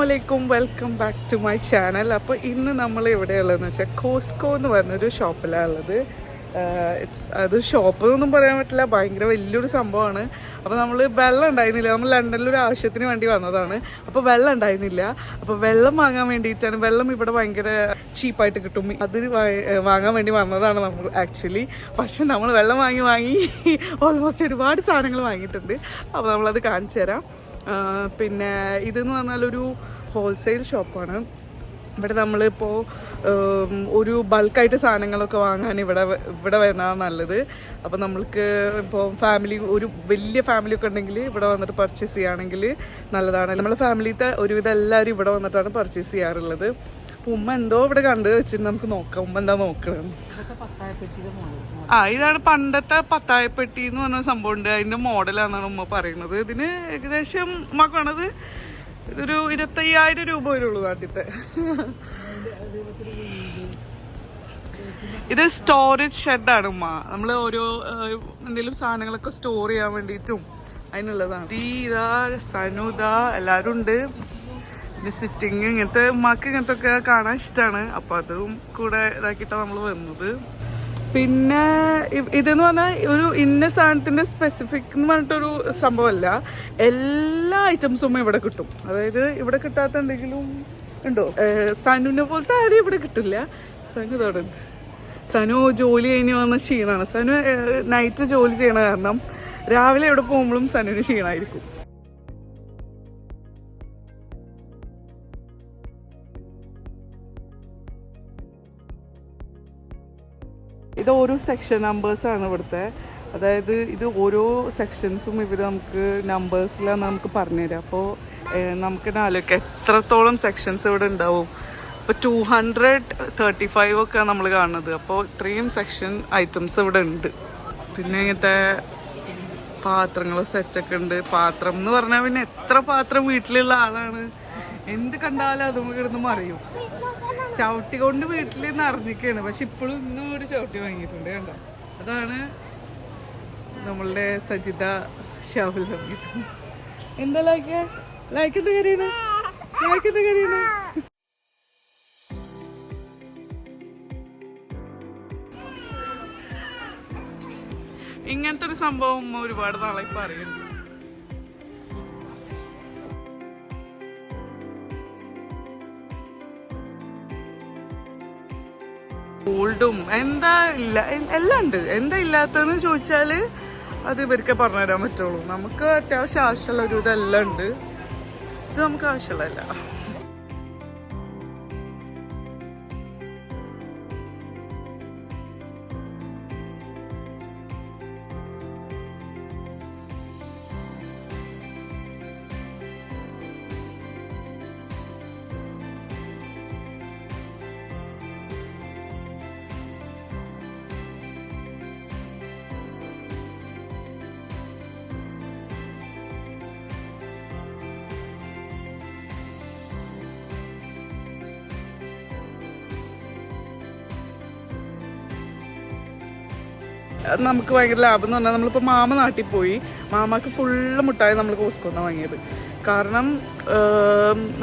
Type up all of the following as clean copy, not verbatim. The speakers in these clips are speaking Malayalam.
അസ്സലാമലൈക്കും, welcome back to my channel. അപ്പോൾ ഇന്ന് നമ്മൾ എവിടെയുള്ളതെന്ന് വെച്ചാൽ കോസ്കോ എന്ന് പറഞ്ഞൊരു ഷോപ്പിലാണ് ഉള്ളത്. അത് ഷോപ്പ് എന്നൊന്നും പറയാൻ പറ്റില്ല, ഭയങ്കര വലിയൊരു സംഭവമാണ്. അപ്പോൾ നമ്മൾ വെള്ളം ഉണ്ടായിരുന്നില്ല, നമ്മൾ ലണ്ടനിലൊരു ആവശ്യത്തിന് വേണ്ടി വന്നതാണ്. അപ്പോൾ വെള്ളം ഉണ്ടായിരുന്നില്ല, അപ്പോൾ വെള്ളം വാങ്ങാൻ വേണ്ടിയിട്ടാണ്. വെള്ളം ഇവിടെ ഭയങ്കര ചീപ്പായിട്ട് കിട്ടും, അതിന് വാങ്ങാൻ വേണ്ടി വന്നതാണ് നമ്മൾ ആക്ച്വലി. പക്ഷെ നമ്മൾ വെള്ളം വാങ്ങി ഓൾമോസ്റ്റ് ഒരുപാട് സാധനങ്ങൾ വാങ്ങിയിട്ടുണ്ട്. അപ്പോൾ നമ്മളത് കാണിച്ചു തരാം. പിന്നെ ഇതെന്ന് പറഞ്ഞാൽ ഒരു ഹോൾസെയിൽ ഷോപ്പാണ്. ഇവിടെ നമ്മളിപ്പോൾ ഒരു ബൾക്കായിട്ട് സാധനങ്ങളൊക്കെ വാങ്ങാൻ ഇവിടെ വരുന്നതാണ് നല്ലത്. അപ്പോൾ നമ്മൾക്ക് ഇപ്പോൾ ഫാമിലി, ഒരു വലിയ ഫാമിലി ഒക്കെ ഉണ്ടെങ്കിൽ ഇവിടെ വന്നിട്ട് പർച്ചേസ് ചെയ്യുകയാണെങ്കിൽ നല്ലതാണ്. നമ്മളെ ഫാമിലിത്തെ ഒരുവിധം എല്ലാവരും ഇവിടെ വന്നിട്ടാണ് പർച്ചേസ് ചെയ്യാറുള്ളത്. അപ്പോൾ ഉമ്മ എന്തോ ഇവിടെ കണ്ടു വെച്ചിട്ട് നമുക്ക് നോക്കാം, ഉമ്മ എന്താ നോക്കണം. ഇതാണ് പണ്ടത്തെ പത്തായപ്പെട്ടി എന്ന് പറഞ്ഞ സംഭവം ഉണ്ട്, അതിൻ്റെ മോഡലാണെന്നാണ് ഉമ്മ പറയുന്നത്. ഇതിന് ഏകദേശം ഉമ്മക്ക് വേണത് ഇതൊരു 25,000 രൂപ വരുള്ളൂ നാട്ടിലത്തെ. ഇത് സ്റ്റോറേജ് ഷെഡാണ് ഉമ്മ. നമ്മൾ ഓരോ എന്തെങ്കിലും സാധനങ്ങളൊക്കെ സ്റ്റോർ ചെയ്യാൻ വേണ്ടിയിട്ടും അതിനുള്ളതാണ്. ഇതാ സനുദാ എല്ലാവരും ഉണ്ട്. പിന്നെ സിറ്റിങ്, ഇങ്ങനത്തെ ഉമ്മക്ക് ഇങ്ങനത്തെ ഒക്കെ കാണാൻ ഇഷ്ടമാണ്. അപ്പോൾ അതും കൂടെ ഇതാക്കിയിട്ടാണ് നമ്മൾ വന്നത്. പിന്നെ ഇതെന്ന് പറഞ്ഞാൽ ഒരു ഇന്ന സാധനത്തിൻ്റെ സ്പെസിഫിക് എന്ന് പറഞ്ഞിട്ടൊരു സംഭവമല്ല, എല്ലാ ഐറ്റംസും ഇവിടെ കിട്ടും. അതായത് ഇവിടെ കിട്ടാത്ത എന്തെങ്കിലും ഉണ്ടോ? സനുവിനെ പോലത്തെ ആരും ഇവിടെ കിട്ടില്ല. സനു തുടങ്ങി. സനു ജോലി കഴിഞ്ഞ് വന്ന ക്ഷീണമാണ്. സനു നൈറ്റ് ജോലി ചെയ്യണ കാരണം രാവിലെ എവിടെ പോകുമ്പോഴും സനുവിന് ക്ഷീണമായിരിക്കും. ഇത് ഓരോ സെക്ഷൻ നമ്പേഴ്സാണ് ഇവിടുത്തെ. അതായത് ഇത് ഓരോ സെക്ഷൻസും ഇവർ നമുക്ക് നമ്പേഴ്സിലാണ് നമുക്ക് പറഞ്ഞുതരാം. അപ്പോൾ നമുക്ക് ആലോചിക്കാം എത്രത്തോളം സെക്ഷൻസ് ഇവിടെ ഉണ്ടാവും. ഇപ്പോൾ 235 ഒക്കെ നമ്മൾ കാണുന്നത്. അപ്പോൾ ഇത്രയും സെക്ഷൻ ഐറ്റംസ് ഇവിടെ ഉണ്ട്. പിന്നെ ഇങ്ങനത്തെ പാത്രങ്ങൾ സെറ്റൊക്കെ ഉണ്ട്. പാത്രം എന്ന് പറഞ്ഞാൽ പിന്നെ എത്ര പാത്രം വീട്ടിലുള്ള ആളാണ്, എന്ത് കണ്ടാലും അതും കിടന്ന് മറിയും. ചവിട്ടി കൊണ്ട് വീട്ടിൽ നിറഞ്ഞിരിക്കുകയാണ്. പക്ഷെ ഇപ്പോഴും ഇന്നും ഒരു ചവിട്ടി വാങ്ങിയിട്ടുണ്ട്, കണ്ടോ? അതാണ് നമ്മളുടെ സജിത ഷാഹുൽ ഹമീദ്. എന്താ ലൈക്കെന്ത് കറിയാണ്? ഇങ്ങനത്തെ ഒരു സംഭവം ഒരുപാട് നാളായി പറയുന്നുണ്ട്. ഗോൾഡും എന്താ ഇല്ല, എല്ലാം ഉണ്ട്. എന്താ ഇല്ലാത്തതെന്ന് ചോദിച്ചാൽ അത് ഇവർക്ക് പറഞ്ഞുതരാൻ പറ്റുള്ളൂ. നമുക്ക് അത്യാവശ്യം ആവശ്യമുള്ള ഒരു ഇതെല്ലാം ഉണ്ട്. ഇത് നമുക്ക് ആവശ്യമുള്ളതല്ല. നമുക്ക് ഭയങ്കര ലാഭം എന്ന് പറഞ്ഞാൽ നമ്മളിപ്പോൾ മാമ നാട്ടിൽ പോയി, മാമാക്ക് ഫുള്ള് മുട്ടായി നമ്മൾ കോസ്കോന്നാണ് വാങ്ങിയത്. കാരണം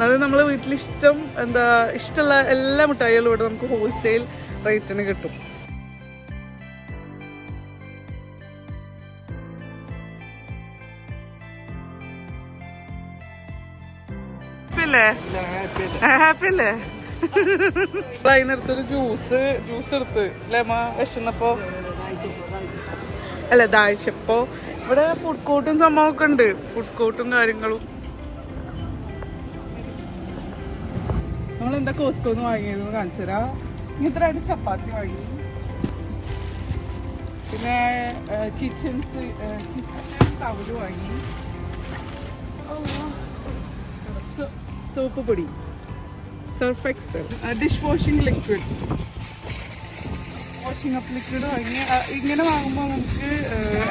അത് നമ്മളെ വീട്ടിൽ ഇഷ്ടമുള്ള എല്ലാ മുട്ടായികളും ഇവിടെ നമുക്ക് ഹോൾസെയിൽ റേറ്റിന് കിട്ടും. ഹാപ്പി അല്ലേ? അതിനടുത്തൊരു ജ്യൂസ് എടുത്ത് ലെമ വിശന്നപ്പോ അല്ല ദാഹിച്ചപ്പോ. ഇവിടെ ഫുഡ് കോർട്ടും സംഭവമൊക്കെ ഉണ്ട്, ഫുഡ് കോർട്ടും കാര്യങ്ങളും. നമ്മളെന്താ കോസ്കോന്ന് വാങ്ങിയതെന്ന് കാണിച്ചു തരാം. ഇങ്ങനത്തെ 2 ചപ്പാത്തി വാങ്ങി. പിന്നെ കിച്ചൺ ടവല് വാങ്ങി. സോപ്പ് പൊടി, Surf Excel, dish washing liquid, washing up liquid വാങ്ങി. ഇങ്ങനെ വാങ്ങുമ്പോൾ നമുക്ക്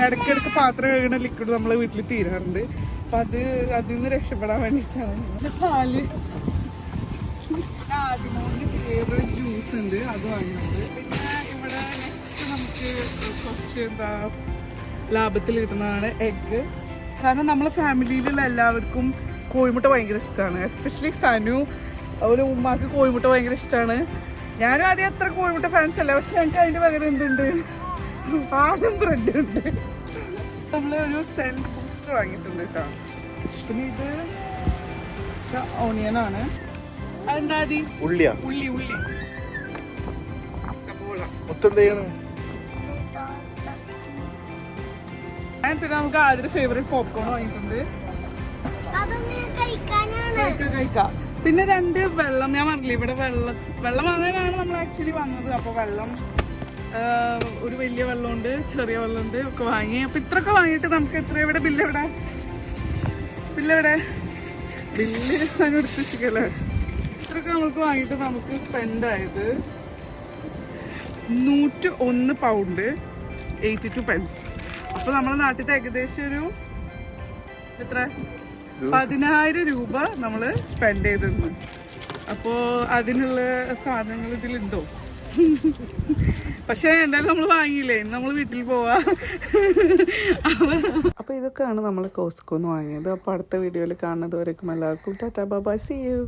ഇടയ്ക്കിടയ്ക്ക് പാത്രം കഴുകുന്ന ലിക്വിഡ് നമ്മളെ വീട്ടിൽ തീരാറുണ്ട്. അപ്പം അതിൽ നിന്ന് രക്ഷപ്പെടാൻ വേണ്ടിയിട്ടാണ്. പാല്, ആദ്യമോണ്ട് വേറൊരു ജ്യൂസ് ഉണ്ട്, അത് വാങ്ങുന്നുണ്ട്. പിന്നെ ഇവിടെ നെക്സ്റ്റ് നമുക്ക് കുറച്ച് ലാഭത്തിൽ കിട്ടുന്നതാണ് എഗ്ഗ്. കാരണം നമ്മളെ ഫാമിലിയിലുള്ള എല്ലാവർക്കും കോഴിമുട്ട ഭയങ്കര ഇഷ്ടമാണ്. എസ്പെഷ്യലി സനു അവര് ഉമ്മാക്ക് കോഴിമുട്ട ഭയങ്കര ഇഷ്ടമാണ്. ഞാനും ആദ്യം അത്ര കോഴിമുട്ട ഫാൻസ് അല്ല, പക്ഷെ ഞങ്ങൾക്ക് അതിന്റെ പകരം എന്തുണ്ട്, ആദ്യം ബ്രെഡ് ഉണ്ട്. നമ്മള് ഒരു സെൽഫ് ബൂസ്റ്റർ വാങ്ങിയിട്ടുണ്ട് കേട്ടോ. പിന്നെ ഇത് ഓണിയനാണ്. അതെന്താ ഉള്ളി ഉള്ളി സബോള. പിന്നെ നമുക്ക് ആദ്യം ഫേവറേറ്റ് പോപ്കോൺ വാങ്ങിയിട്ടുണ്ട്, കഴിക്കാം. പിന്നെ 2 വെള്ളം, ഞാൻ പറഞ്ഞില്ലേ ഇവിടെ വെള്ളം വാങ്ങാനാണ് നമ്മൾ ആക്ച്വലി വന്നത്. അപ്പോൾ വെള്ളം ഒരു വലിയ വെള്ളമുണ്ട്, ചെറിയ വെള്ളമുണ്ട് ഒക്കെ വാങ്ങി. അപ്പൊ ഇത്രയൊക്കെ വാങ്ങിയിട്ട് നമുക്ക് എത്ര, ഇവിടെ ബില്ല് സാധനം എടുത്ത് വെച്ചിക്കല്ലേ. ഇത്രയൊക്കെ നമുക്ക് വാങ്ങിയിട്ട് നമുക്ക് സ്പെൻഡ് ആയത് 101 പൗണ്ട് 82 pence. അപ്പൊ നമ്മുടെ നാട്ടിലത്തെ ഏകദേശം ഒരു എത്ര 10,000 രൂപ നമ്മൾ സ്പെൻഡ് ചെയ്തിരുന്നു. അപ്പോൾ അതിനുള്ള സാധനങ്ങൾ ഇതിലുണ്ടോ? പക്ഷെ എന്തായാലും നമ്മൾ വാങ്ങിയില്ലേ, നമ്മൾ വീട്ടിൽ പോവാ. അപ്പോൾ ഇതൊക്കെയാണ് നമ്മൾ കോസ്കോന്ന് വാങ്ങിയത്. അപ്പോൾ അടുത്ത വീഡിയോയിൽ കാണുന്നത് വരേക്കും എല്ലാവർക്കും tata bye bye, see U.